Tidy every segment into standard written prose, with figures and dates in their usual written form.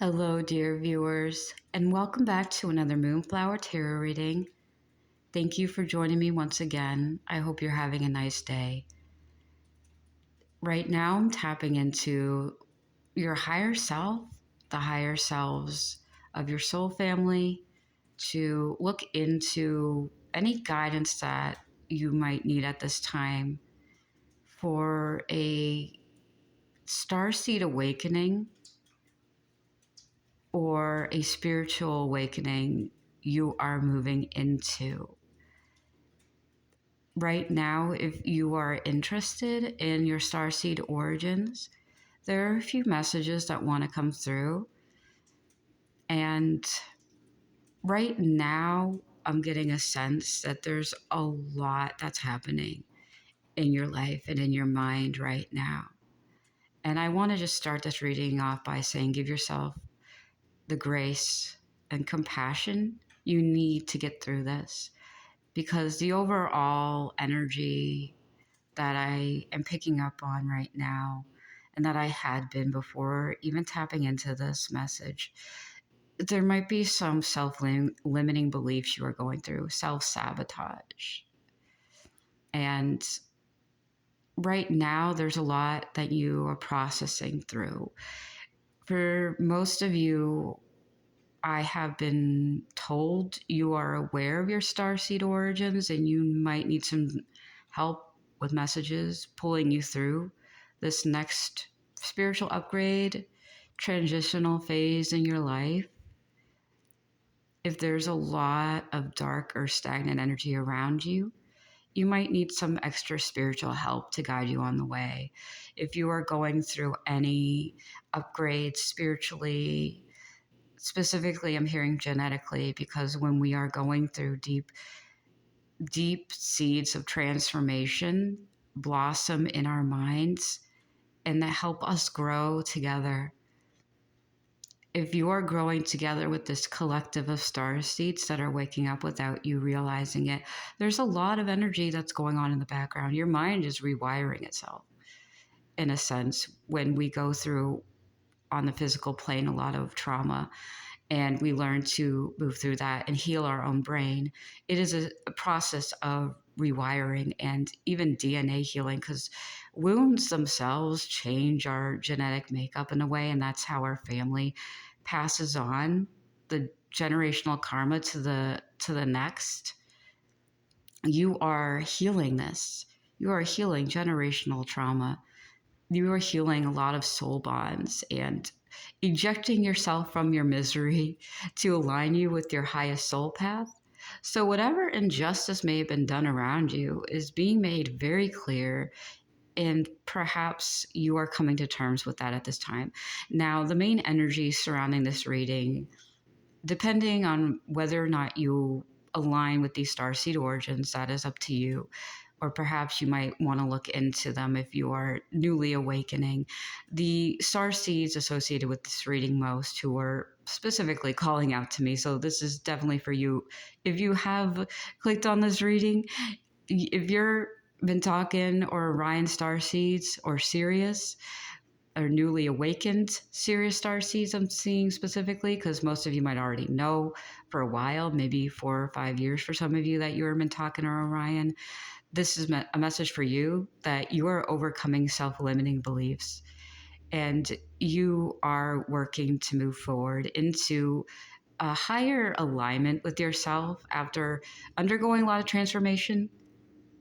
Hello, dear viewers, and welcome back to another Moonflower Tarot reading. Thank you for joining me once again. I hope you're having a nice day. Right now, I'm tapping into your higher self, the higher selves of your soul family, to look into any guidance that you might need at this time for a starseed awakening or a spiritual awakening you are moving into. Right now, if you are interested in your starseed origins, there are a few messages that want to come through. And right now, I'm getting a sense that there's a lot that's happening in your life and in your mind right now. And I want to just start this reading off by saying, give yourself the grace and compassion you need to get through this, because the overall energy that I am picking up on right now, and that I had been before even tapping into this message, there might be some self-limiting beliefs you are going through, self-sabotage. And right now, there's a lot that you are processing through. For most of you, I have been told you are aware of your starseed origins and you might need some help with messages pulling you through this next spiritual upgrade, transitional phase in your life. If there's a lot of dark or stagnant energy around you, you might need some extra spiritual help to guide you on the way. If you are going through any upgrades spiritually, specifically, I'm hearing genetically, because when we are going through deep seeds of transformation blossom in our minds and that help us grow together. If you are growing together with this collective of star seeds that are waking up without you realizing it, there's a lot of energy that's going on in the background. Your mind is rewiring itself, in a sense, when we go through on the physical plane a lot of trauma and we learn to move through that and heal our own brain. It is a process of rewiring and even DNA healing, because wounds themselves change our genetic makeup in a way, and that's how our family passes on the generational karma to the next. You are healing this. You are healing generational trauma. You are healing a lot of soul bonds and ejecting yourself from your misery to align you with your highest soul path. So whatever injustice may have been done around you is being made very clear, and perhaps you are coming to terms with that at this time. Now, the main energy surrounding this reading, depending on whether or not you align with these starseed origins, that is up to you. Or perhaps you might want to look into them if you are newly awakening. The star seeds associated with this reading most who are specifically calling out to me. So this is definitely for you. If you have clicked on this reading, if you're Mintaka or Orion star seeds or Sirius, or newly awakened Sirius star seeds, I'm seeing specifically, because most of you might already know for a while, maybe 4 or 5 years for some of you, that you're Mintaka or Orion. This is a message for you that you are overcoming self-limiting beliefs and you are working to move forward into a higher alignment with yourself after undergoing a lot of transformation.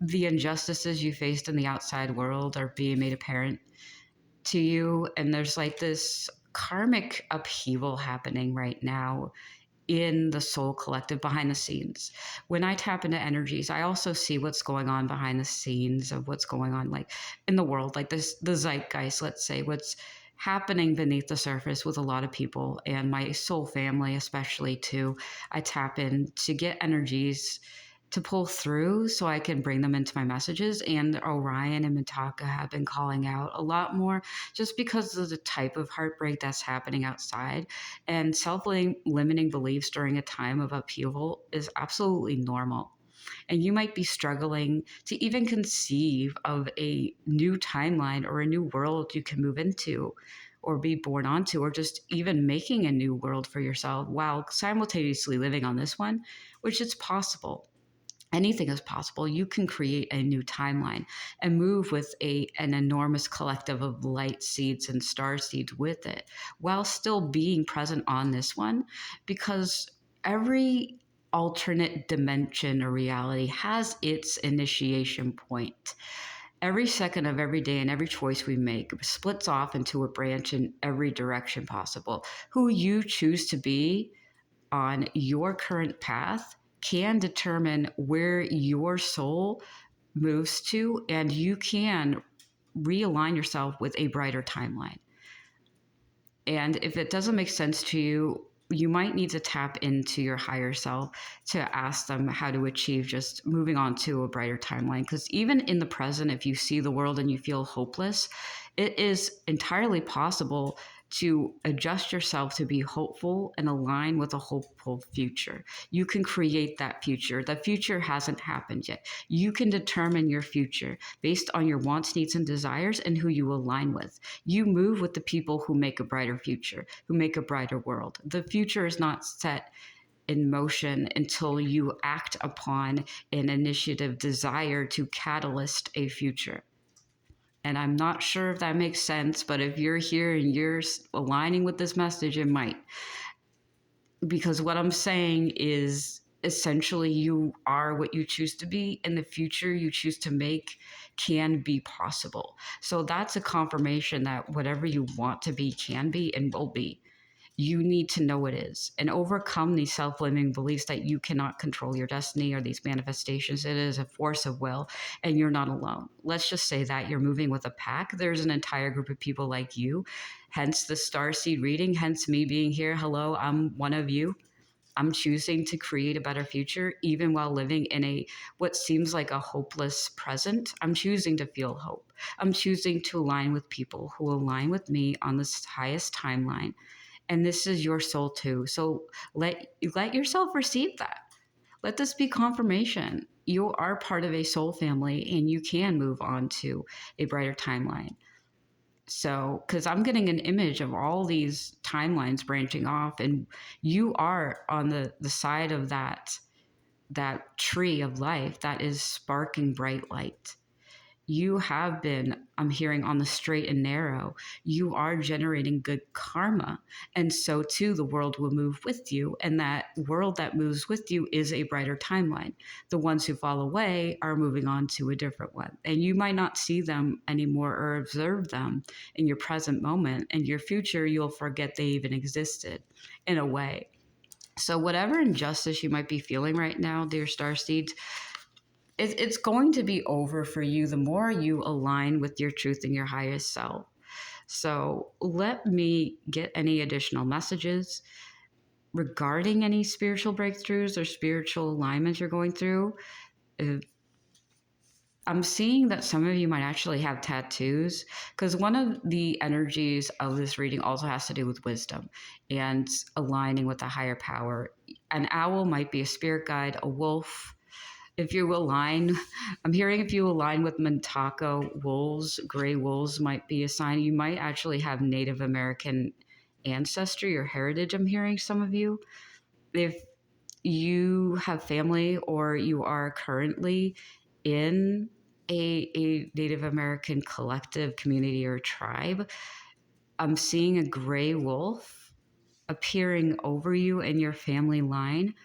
The injustices you faced in the outside world are being made apparent to you, and there's like this karmic upheaval happening right now in the soul collective behind the scenes. When I tap into energies, I also see what's going on behind the scenes of what's going on like in the world, like this, the zeitgeist, let's say, what's happening beneath the surface with a lot of people and my soul family, especially too. I tap in to get energies to pull through so I can bring them into my messages. And Orion and Mintaka have been calling out a lot more just because of the type of heartbreak that's happening outside. And self-limiting beliefs during a time of upheaval is absolutely normal. And you might be struggling to even conceive of a new timeline or a new world you can move into or be born onto, or just even making a new world for yourself while simultaneously living on this one, which is possible. Anything is possible. You can create a new timeline and move with an enormous collective of light seeds and star seeds with it while still being present on this one, because every alternate dimension or reality has its initiation point. Every second of every day and every choice we make splits off into a branch in every direction possible. Who you choose to be on your current path can determine where your soul moves to, and you can realign yourself with a brighter timeline. And if it doesn't make sense to you, you might need to tap into your higher self to ask them how to achieve just moving on to a brighter timeline. Because even in the present, if you see the world and you feel hopeless, it is entirely possible to adjust yourself to be hopeful and align with a hopeful future. You can create that future. The future hasn't happened yet. You can determine your future based on your wants, needs, and desires and who you align with. You move with the people who make a brighter future, who make a brighter world. The future is not set in motion until you act upon an initiative desire to catalyst a future. And I'm not sure if that makes sense, but if you're here and you're aligning with this message, it might. Because what I'm saying is essentially you are what you choose to be, and the future you choose to make can be possible. So that's a confirmation that whatever you want to be can be and will be. You need to know it is and overcome these self-limiting beliefs that you cannot control your destiny or these manifestations. It is a force of will, and you're not alone. Let's just say that you're moving with a pack. There's an entire group of people like you, hence the Starseed reading, hence me being here. Hello, I'm one of you. I'm choosing to create a better future, even while living in what seems like a hopeless present. I'm choosing to feel hope. I'm choosing to align with people who align with me on this highest timeline. And this is your soul too. So let yourself receive that. Let this be confirmation. You are part of a soul family, and you can move on to a brighter timeline. So, because I'm getting an image of all these timelines branching off, and you are on the side of that tree of life that is sparking bright light. You have been, I'm hearing, on the straight and narrow. You are generating good karma. And so too, the world will move with you. And that world that moves with you is a brighter timeline. The ones who fall away are moving on to a different one. And you might not see them anymore or observe them in your present moment. In your future, you'll forget they even existed in a way. So whatever injustice you might be feeling right now, dear Starseeds, it's going to be over for you the more you align with your truth and your highest self. So let me get any additional messages regarding any spiritual breakthroughs or spiritual alignments you're going through. I'm seeing that some of you might actually have tattoos, because one of the energies of this reading also has to do with wisdom and aligning with a higher power. An owl might be a spirit guide, a wolf. If you align, I'm hearing if you align with Mintaka wolves, gray wolves might be a sign. You might actually have Native American ancestry or heritage, I'm hearing some of you. If you have family or you are currently in a Native American collective community or tribe, I'm seeing a gray wolf appearing over you in your family line.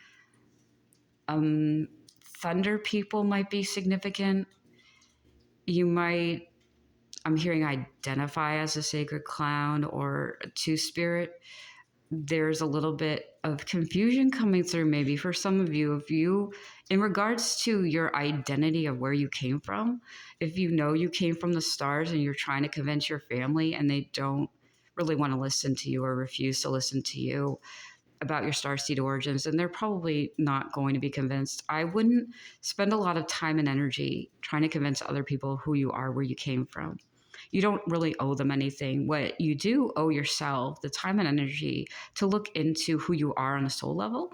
Thunder people might be significant. You might, I'm hearing, identify as a sacred clown or a two-spirit. There's a little bit of confusion coming through maybe for some of you. If you, in regards to your identity of where you came from, if you know you came from the stars and you're trying to convince your family and they don't really want to listen to you or refuse to listen to you about your starseed origins, and they're probably not going to be convinced. I wouldn't spend a lot of time and energy trying to convince other people who you are, where you came from. You don't really owe them anything. What you do owe yourself the time and energy to look into who you are on a soul level.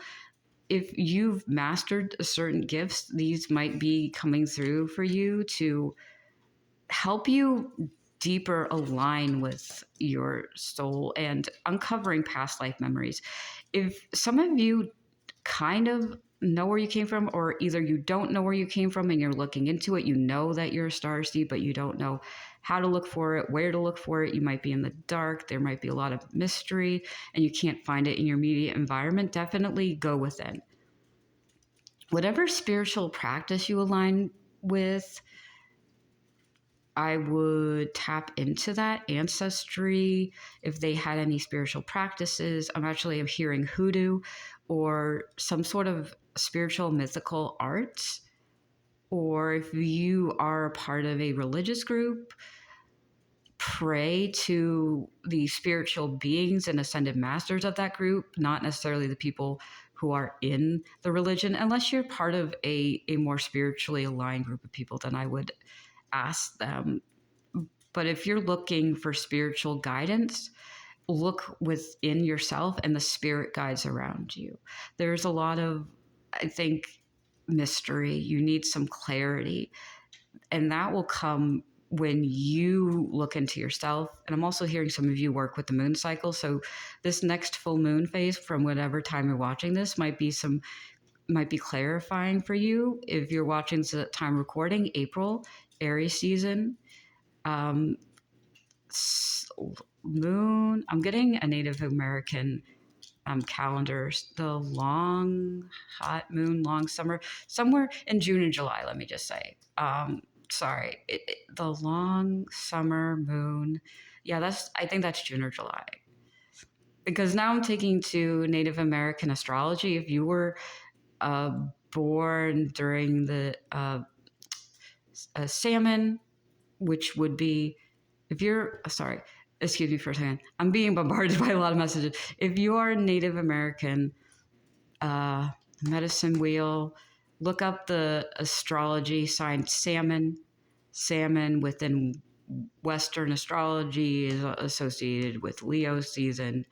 If you've mastered certain gifts, these might be coming through for you to help you deeper align with your soul and uncovering past life memories. If some of you kind of know where you came from, or either you don't know where you came from and you're looking into it, you know that you're a starseed, but you don't know how to look for it, where to look for it. You might be in the dark. There might be a lot of mystery and you can't find it in your immediate environment. Definitely go within. Whatever spiritual practice you align with, I would tap into that ancestry if they had any spiritual practices. I'm hearing hoodoo or some sort of spiritual mythical arts. Or if you are a part of a religious group, pray to the spiritual beings and ascended masters of that group, not necessarily the people who are in the religion. Unless you're part of a more spiritually aligned group of people, then I would ask them. But if you're looking for spiritual guidance, look within yourself and the spirit guides around you. There's a lot of, I think, mystery. You need some clarity, and that will come when you look into yourself. And I'm also hearing some of you work with the moon cycle. So this next full moon phase, from whatever time you're watching this, might be clarifying for you. If you're watching this at time recording, April, Aries season, moon, I'm getting a Native American calendar, the long hot moon, long summer, somewhere in June and July, let me just say. The long summer moon. Yeah, I think that's June or July. Because now I'm taking to Native American astrology. If you were born during the salmon, which would be, if you're, sorry, excuse me for a second, I'm being bombarded by a lot of messages. If you are Native American, medicine wheel, look up the astrology sign salmon. Salmon within Western astrology is associated with Leo season.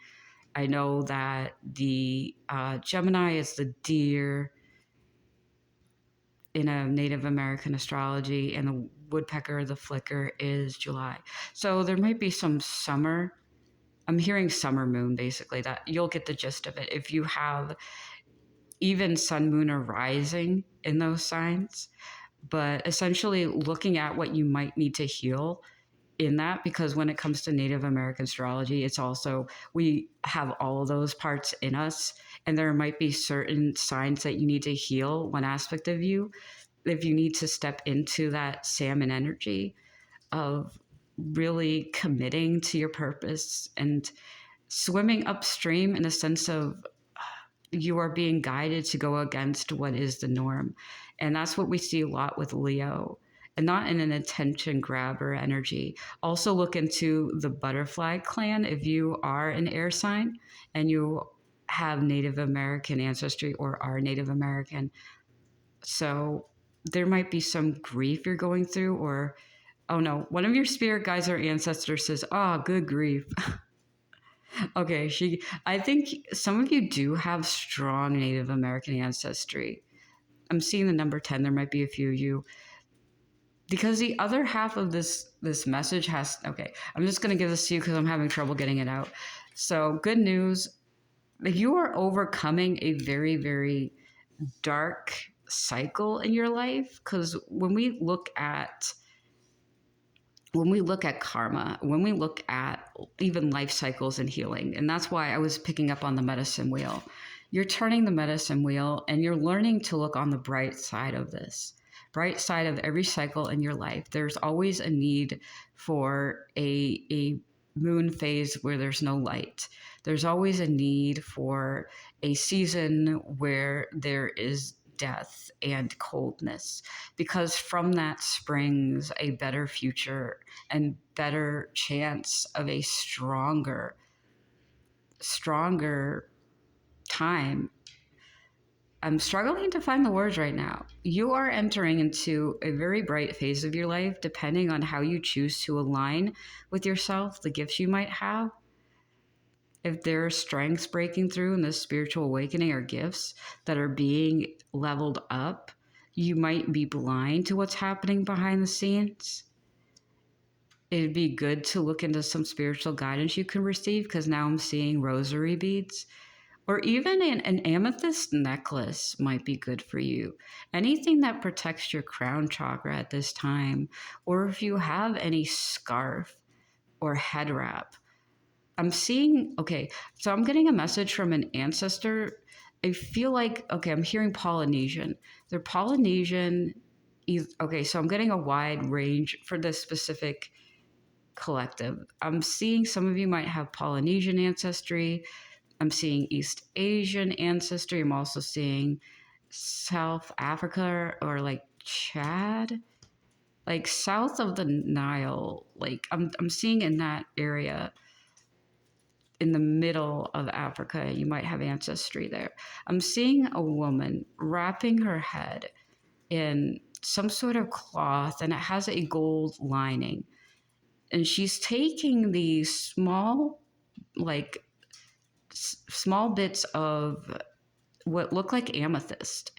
I know that the Gemini is the deer in a Native American astrology, and the woodpecker, the flicker, is July. So there might be some summer. I'm hearing summer moon, basically. That you'll get the gist of it. If you have even sun, moon, or rising in those signs, but essentially looking at what you might need to heal in that, because when it comes to Native American astrology, it's also, we have all of those parts in us, and there might be certain signs that you need to heal, one aspect of you, if you need to step into that salmon energy of really committing to your purpose and swimming upstream in a sense of you are being guided to go against what is the norm. And that's what we see a lot with Leo, and not in an attention grabber energy. Also look into the butterfly clan if you are an air sign and you have Native American ancestry or are Native American. So there might be some grief you're going through, or, oh no, one of your spirit guides or ancestors says, oh, good grief. Okay, I think some of you do have strong Native American ancestry. I'm seeing the number 10. There might be a few of you. Because the other half of this message has, okay, I'm just going to give this to you because I'm having trouble getting it out. So good news, if you are overcoming a very, very dark cycle in your life, because when we look at karma, when we look at even life cycles and healing, and that's why I was picking up on the medicine wheel. You're turning the medicine wheel and you're learning to look on the bright side of this. Bright side of every cycle in your life. There's always a need for a moon phase where there's no light. There's always a need for a season where there is death and coldness, because from that springs a better future and better chance of a stronger time. I'm struggling to find the words right now. You are entering into a very bright phase of your life, depending on how you choose to align with yourself, the gifts you might have. If there are strengths breaking through in this spiritual awakening or gifts that are being leveled up, you might be blind to what's happening behind the scenes. it'd be good to look into some spiritual guidance you can receive, because now I'm seeing rosary beads. Or even an amethyst necklace might be good for you. Anything that protects your crown chakra at this time. Or if you have any scarf or head wrap. I'm seeing, okay, so I'm getting a message from an ancestor. I feel like, okay, I'm hearing Polynesian. They're Polynesian. Okay, so I'm getting a wide range for this specific collective. I'm seeing some of you might have Polynesian ancestry. I'm seeing East Asian ancestry. I'm also seeing South Africa or like Chad, like south of the Nile. Like I'm seeing in that area in the middle of Africa, you might have ancestry there. I'm seeing a woman wrapping her head in some sort of cloth, and it has a gold lining. And she's taking these small, like small bits of what look like amethyst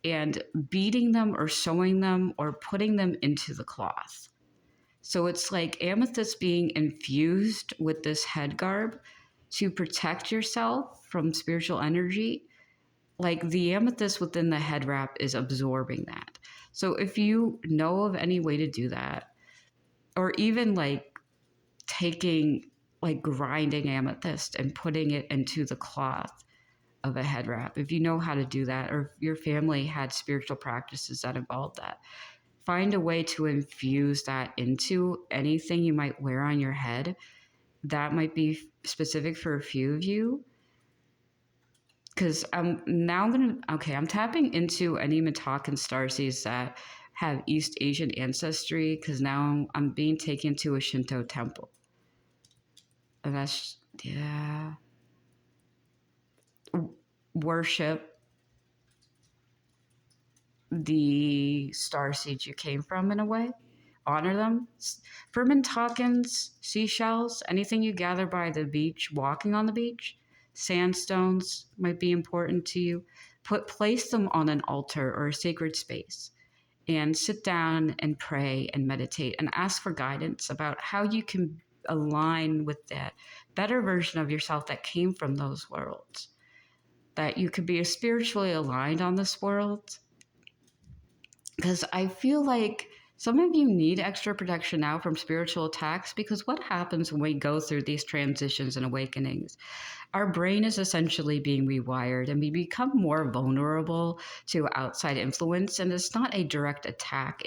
and beating them or sewing them or putting them into the cloth. So it's like amethyst being infused with this head garb to protect yourself from spiritual energy. Like the amethyst within the head wrap is absorbing that. So if you know of any way to do that, or even like taking, like grinding amethyst and putting it into the cloth of a head wrap, if you know how to do that, or if your family had spiritual practices that involved that, find a way to infuse that into anything you might wear on your head. That might be specific for a few of you. Because I'm tapping into any Mintaka and Starseeds that have East Asian ancestry, because now I'm being taken to a Shinto temple. And that's, yeah. Worship the starseeds you came from in a way. Honor them. For Mintakans, seashells, anything you gather by the beach, walking on the beach, sandstones might be important to you. Place them on an altar or a sacred space and sit down and pray and meditate and ask for guidance about how you can align with that better version of yourself that came from those worlds. That you could be spiritually aligned on this world, because I feel like some of you need extra protection now from spiritual attacks, because what happens when we go through these transitions and awakenings? Our brain is essentially being rewired and we become more vulnerable to outside influence, and it's not a direct attack.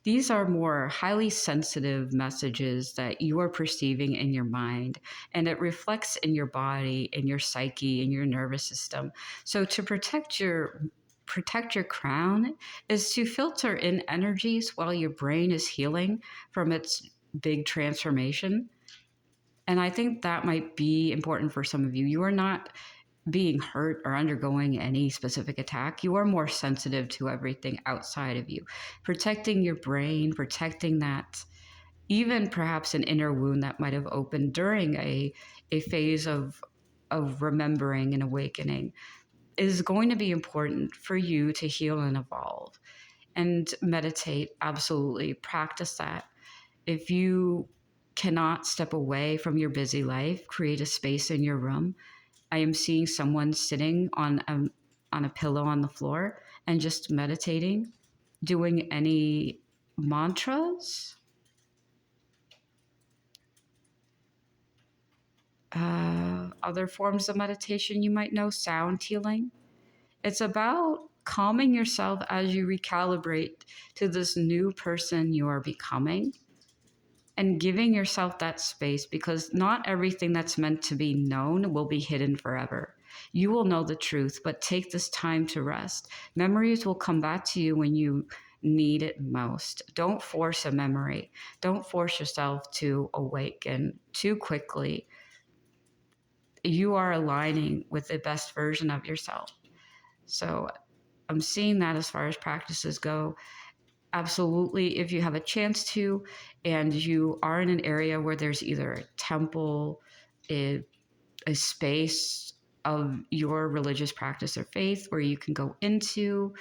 These are more highly sensitive messages that you are perceiving in your mind, and it reflects in your body, in your psyche, in your nervous system. So to protect your crown is to filter in energies while your brain is healing from its big transformation. And I think that might be important for some of you. You are not being hurt or undergoing any specific attack. You are more sensitive to everything outside of you. Protecting your brain, protecting that, even perhaps an inner wound that might have opened during a phase of remembering and awakening, is going to be important for you to heal and evolve. And meditate, absolutely. Practice that. If you cannot step away from your busy life, create a space in your room. I am seeing someone sitting on a pillow on the floor and just meditating, doing any mantras. Other forms of meditation you might know, sound healing. It's about calming yourself as you recalibrate to this new person you are becoming, and giving yourself that space, because not everything that's meant to be known will be hidden forever. You will know the truth, but take this time to rest. Memories will come back to you when you need it most. Don't force a memory. Don't force yourself to awaken too quickly. You are aligning with the best version of yourself. So I'm seeing that as far as practices go. Absolutely, if you have a chance to, and you are in an area where there's either a temple, a space of your religious practice or faith where you can go into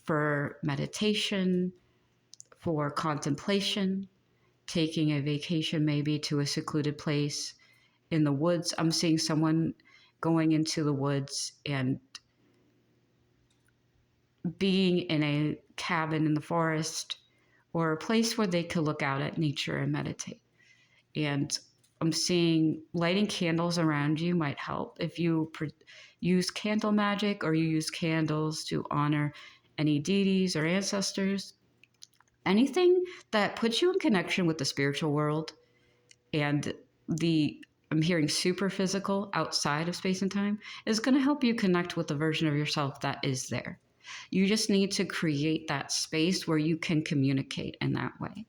for meditation, for contemplation, taking a vacation maybe to a secluded place in the woods. I'm seeing someone going into the woods and being in a cabin in the forest or a place where they could look out at nature and meditate. And I'm seeing lighting candles around you might help. If you use candle magic or you use candles to honor any deities or ancestors, anything that puts you in connection with the spiritual world and I'm hearing super physical outside of space and time is going to help you connect with the version of yourself that is there. You just need to create that space where you can communicate in that way.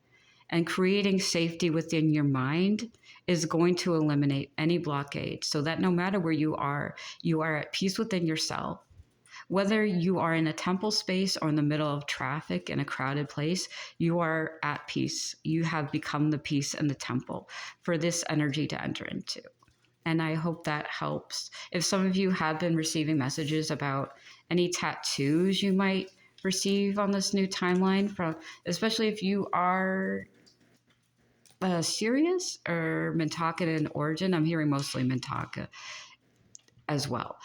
And creating safety within your mind is going to eliminate any blockade so that no matter where you are at peace within yourself. Whether you are in a temple space or in the middle of traffic in a crowded place, you are at peace. You have become the peace and the temple for this energy to enter into. And I hope that helps. If some of you have been receiving messages about any tattoos you might receive on this new timeline, from especially if you are Sirius or Mintaka in origin, I'm hearing mostly Mintaka as well.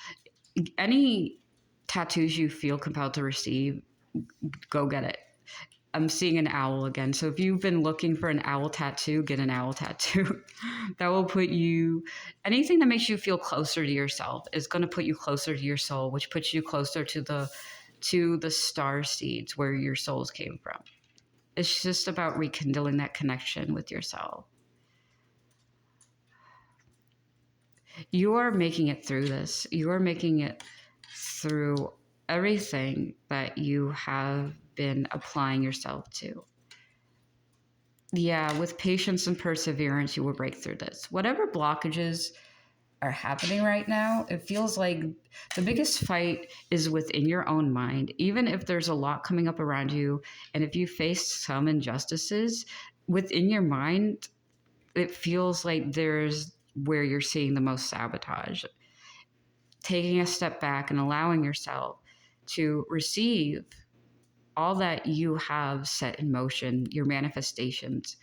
Any tattoos you feel compelled to receive, go get it. I'm seeing an owl again. So if you've been looking for an owl tattoo, get an owl tattoo. That will put you, anything that makes you feel closer to yourself is going to put you closer to your soul, which puts you closer to the star seeds where your souls came from. It's just about rekindling that connection with yourself. You are making it through this. You are making it through everything that you have been applying yourself to. Yeah, with patience and perseverance, you will break through this. Whatever blockages are happening right now, it feels like the biggest fight is within your own mind. Even if there's a lot coming up around you, and if you face some injustices within your mind, it feels like there's where you're seeing the most sabotage. Taking a step back and allowing yourself to receive all that you have set in motion, your manifestations,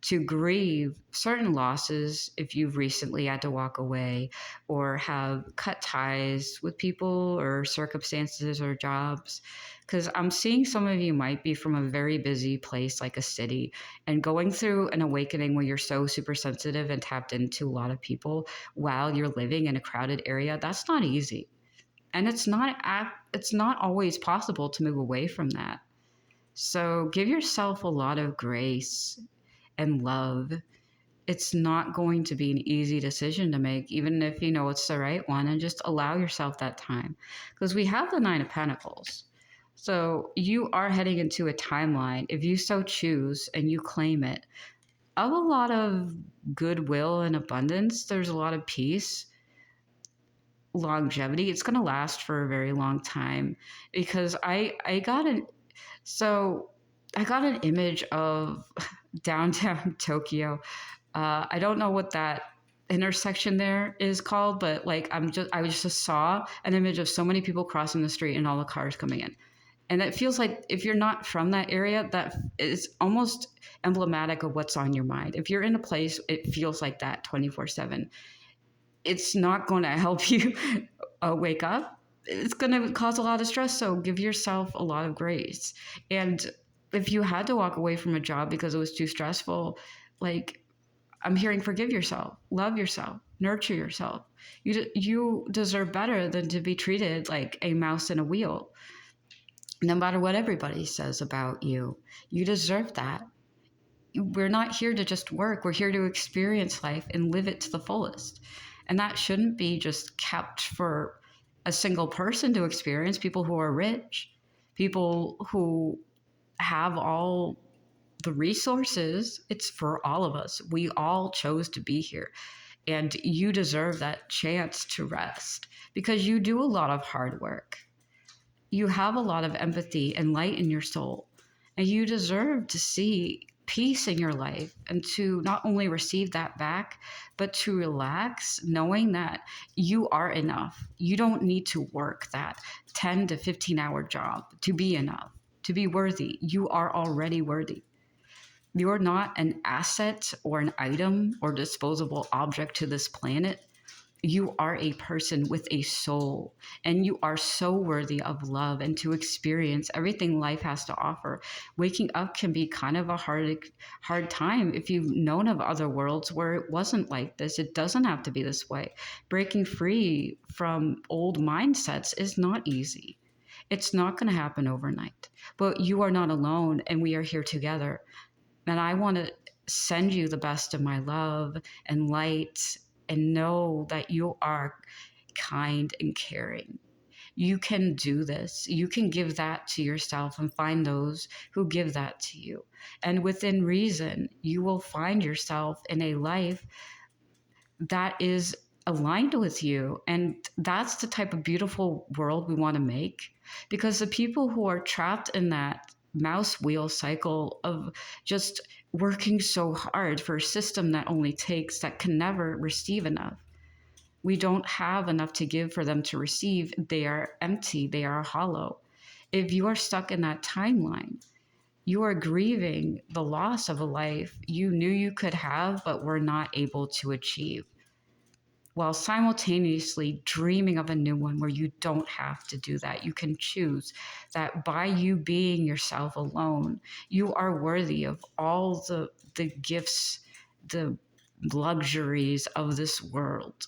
to grieve certain losses if you've recently had to walk away or have cut ties with people or circumstances or jobs. Because I'm seeing some of you might be from a very busy place like a city and going through an awakening where you're so super sensitive and tapped into a lot of people while you're living in a crowded area. That's not easy. And it's not always possible to move away from that. So give yourself a lot of grace and love. It's not going to be an easy decision to make, even if you know it's the right one, and just allow yourself that time. Because we have the Nine of Pentacles. So you are heading into a timeline, if you so choose and you claim it, of a lot of goodwill and abundance. There's a lot of peace, longevity. It's going to last for a very long time, because I got an image of downtown Tokyo. I don't know what that intersection there is called, but like I just saw an image of so many people crossing the street and all the cars coming in. And it feels like if you're not from that area, that is almost emblematic of what's on your mind. If you're in a place, it feels like that 24/7. It's not going to help you wake up. It's going to cause a lot of stress. So give yourself a lot of grace. And if you had to walk away from a job because it was too stressful, like I'm hearing, forgive yourself, love yourself, nurture yourself. You deserve better than to be treated like a mouse in a wheel. No matter what everybody says about you, you deserve that. We're not here to just work. We're here to experience life and live it to the fullest. And that shouldn't be just kept for a single person to experience. People who are rich, people who have all the resources. It's for all of us. We all chose to be here. And you deserve that chance to rest because you do a lot of hard work. You have a lot of empathy and light in your soul. And you deserve to see peace in your life and to not only receive that back, but to relax knowing that you are enough. You don't need to work that 10 to 15 hour job to be enough, to be worthy. You are already worthy. You're not an asset or an item or disposable object to this planet. You are a person with a soul, and you are so worthy of love and to experience everything life has to offer. Waking up can be kind of a hard time if you've known of other worlds where it wasn't like this. It doesn't have to be this way. Breaking free from old mindsets is not easy. It's not going to happen overnight, but you are not alone, and we are here together. And I want to send you the best of my love and light, and know that you are kind and caring. You can do this. You can give that to yourself and find those who give that to you. And within reason, you will find yourself in a life that is aligned with you. And that's the type of beautiful world we want to make. Because the people who are trapped in that mouse wheel cycle of just working so hard for a system that only takes, that can never receive enough. We don't have enough to give for them to receive. They are empty, they are hollow. If you are stuck in that timeline, you are grieving the loss of a life you knew you could have but were not able to achieve, while simultaneously dreaming of a new one where you don't have to do that. You can choose that by you being yourself alone, you are worthy of all the gifts, the luxuries of this world.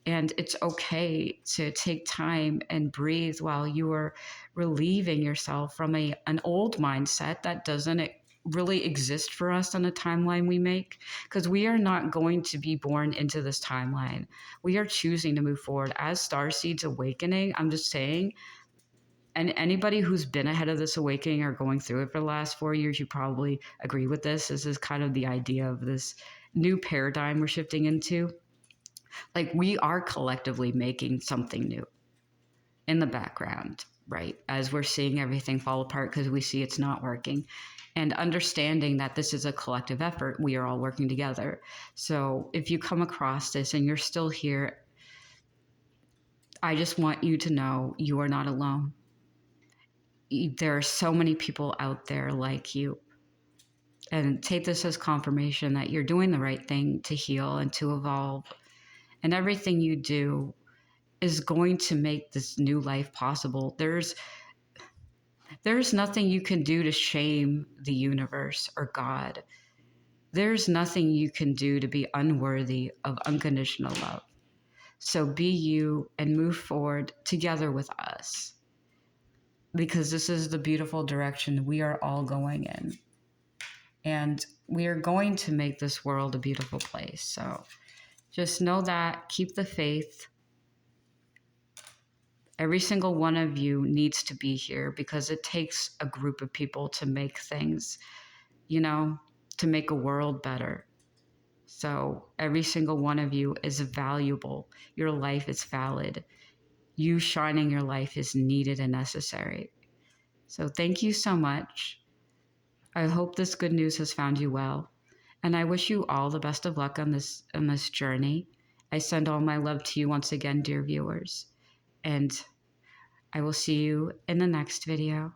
And it's okay to take time and breathe while you are relieving yourself from an old mindset that doesn't really exist for us on the timeline we make, because we are not going to be born into this timeline. We are choosing to move forward as Starseed's awakening. I'm just saying, and anybody who's been ahead of this awakening or going through it for the last 4 years, you probably agree with this. This is kind of the idea of this new paradigm we're shifting into. Like, we are collectively making something new in the background, right? As we're seeing everything fall apart because we see it's not working, and understanding that this is a collective effort. We are all working together. So if you come across this and you're still here, I just want you to know you are not alone. There are so many people out there like you. And take this as confirmation that you're doing the right thing to heal and to evolve. And everything you do is going to make this new life possible. There's nothing you can do to shame the universe or God. There's nothing you can do to be unworthy of unconditional love. So be you and move forward together with us, because this is the beautiful direction we are all going in. And we are going to make this world a beautiful place. So just know that, keep the faith. Every single one of you needs to be here, because it takes a group of people to make things, to make a world better. So every single one of you is valuable. Your life is valid. You shining your life is needed and necessary. So thank you so much. I hope this good news has found you well. And I wish you all the best of luck on this journey. I send all my love to you once again, dear viewers. And I will see you in the next video.